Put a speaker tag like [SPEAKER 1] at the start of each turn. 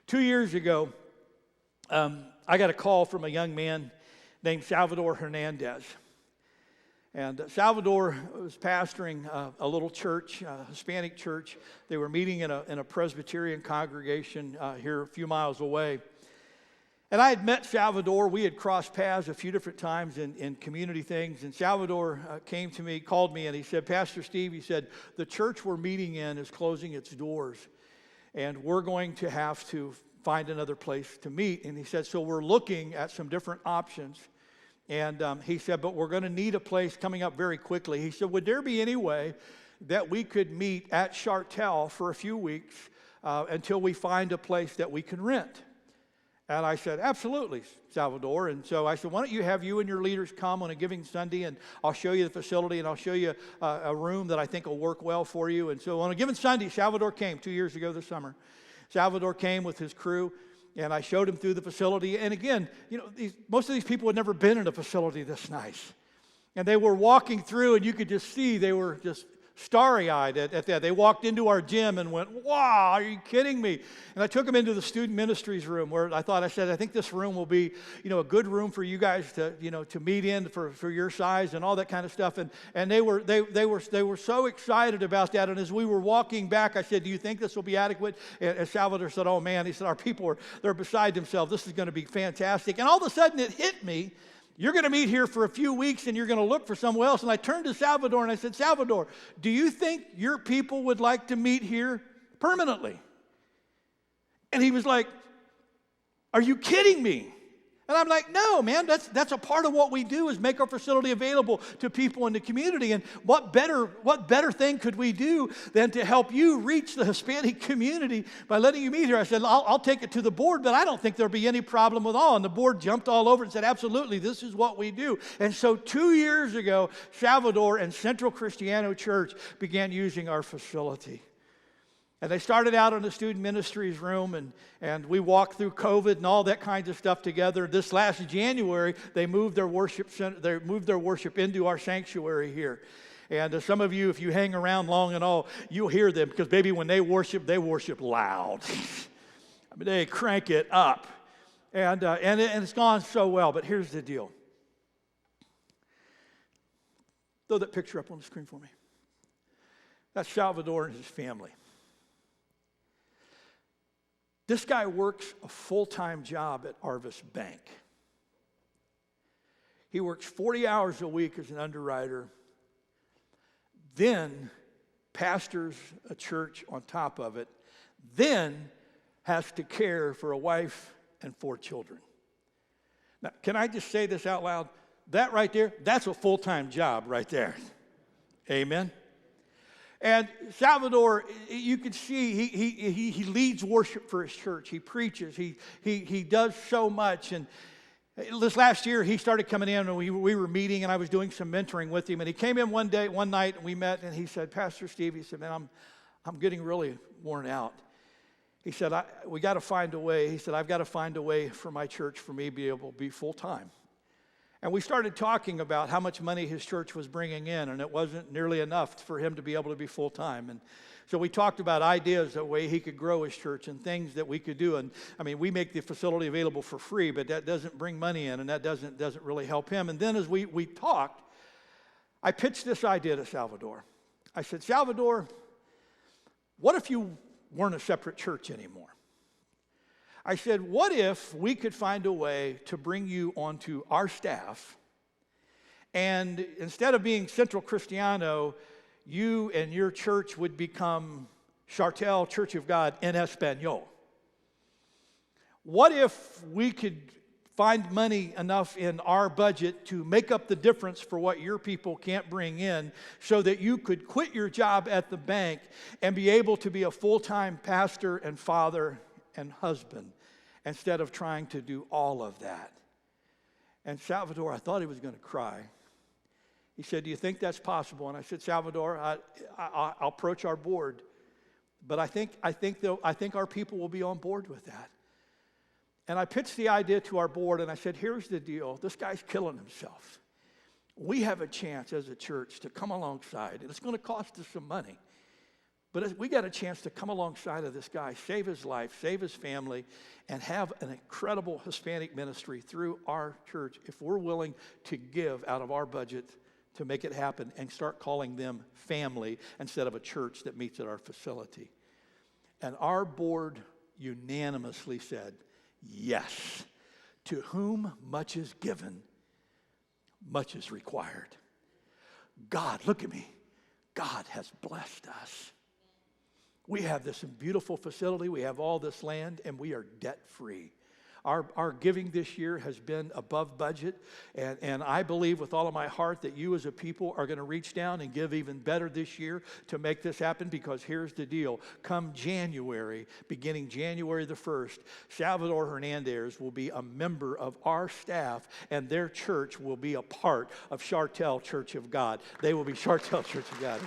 [SPEAKER 1] 2 years ago, I got a call from a young man named Salvador Hernandez. And Salvador was pastoring a little church, a Hispanic church. They were meeting in a Presbyterian congregation here a few miles away. And I had met Salvador. We had crossed paths a few different times in community things. And Salvador came to me, called me, and he said, Pastor Steve, he said, the church we're meeting in is closing its doors. And we're going to have to find another place to meet. And he said, so we're looking at some different options. And he said, but we're going to need a place coming up very quickly. He said, would there be any way that we could meet at Shartel for a few weeks until we find a place that we can rent? And I said, absolutely, Salvador. And so I said, why don't you have you and your leaders come on a Giving Sunday, and I'll show you the facility, and I'll show you a room that I think will work well for you. And so on a given Sunday, Salvador came 2 years ago this summer. Salvador came with his crew. And I showed him through the facility. And again, most of these people had never been in a facility this nice. And they were walking through, and you could just see they were just starry-eyed at that. They walked into our gym and went, wow, are you kidding me? And I took them into the student ministries room where I said, I think this room will be, a good room for you guys to meet in for your size and all that kind of stuff. And they were so excited about that. And as we were walking back, I said, do you think this will be adequate? And Salvador said, oh man, he said, our people they're beside themselves. This is going to be fantastic. And all of a sudden it hit me. You're going to meet here for a few weeks, and you're going to look for somewhere else. And I turned to Salvador, and I said, Salvador, do you think your people would like to meet here permanently? And he was like, are you kidding me? And I'm like, no, man, that's a part of what we do is make our facility available to people in the community. And what better thing could we do than to help you reach the Hispanic community by letting you meet here? I said, I'll take it to the board, but I don't think there'll be any problem at all. And the board jumped all over and said, absolutely, this is what we do. And so 2 years ago, Salvador and Centro Cristiano Church began using our facility. And they started out in the student ministries room, and we walked through COVID and all that kinds of stuff together. This last January, they moved their worship into our sanctuary here. And some of you, if you hang around long and all, you'll hear them because, baby, when they worship loud. I mean, they crank it up. And it's gone so well. But here's the deal. Throw that picture up on the screen for me. That's Salvador and his family. This guy works a full-time job at Arvis Bank. He works 40 hours a week as an underwriter, then pastors a church on top of it, then has to care for a wife and 4 children. Now, can I just say this out loud? That right there, that's a full-time job right there. Amen? And Salvador, you can see he leads worship for his church. He preaches. He does so much. And this last year, he started coming in, and we were meeting, and I was doing some mentoring with him. And he came in one night, and we met, and he said, Pastor Steve, he said, man, I'm getting really worn out. He said, we got to find a way. He said, I've got to find a way for my church for me to be able to be full-time. And we started talking about how much money his church was bringing in, and it wasn't nearly enough for him to be able to be full-time. And so we talked about ideas, the way he could grow his church and things that we could do. And I mean, we make the facility available for free, but that doesn't bring money in, and that doesn't really help him. And then as we talked, I pitched this idea to Salvador. I said, Salvador, what if you weren't a separate church anymore? I said, what if we could find a way to bring you onto our staff, and instead of being Centro Cristiano, you and your church would become Shartel Church of God in Español? What if we could find money enough in our budget to make up the difference for what your people can't bring in, so that you could quit your job at the bank and be able to be a full-time pastor and father and husband, instead of trying to do all of that? And Salvador, I thought he was going to cry. He said, do you think that's possible? And I said, Salvador, I'll approach our board, but I think our people will be on board with that. And I pitched the idea to our board, and I said, here's the deal. This guy's killing himself. We have a chance as a church to come alongside, and it's going to cost us some money. But we got a chance to come alongside of this guy, save his life, save his family, and have an incredible Hispanic ministry through our church if we're willing to give out of our budget to make it happen and start calling them family instead of a church that meets at our facility. And our board unanimously said, yes, to whom much is given, much is required. God, look at me. God has blessed us. We have this beautiful facility. We have all this land, and we are debt-free. Our giving this year has been above budget, and I believe with all of my heart that you as a people are going to reach down and give even better this year to make this happen, because here's the deal. Come January, beginning January the 1st, Salvador Hernandez will be a member of our staff, and their church will be a part of Shartel Church of God. They will be Shartel Church of God.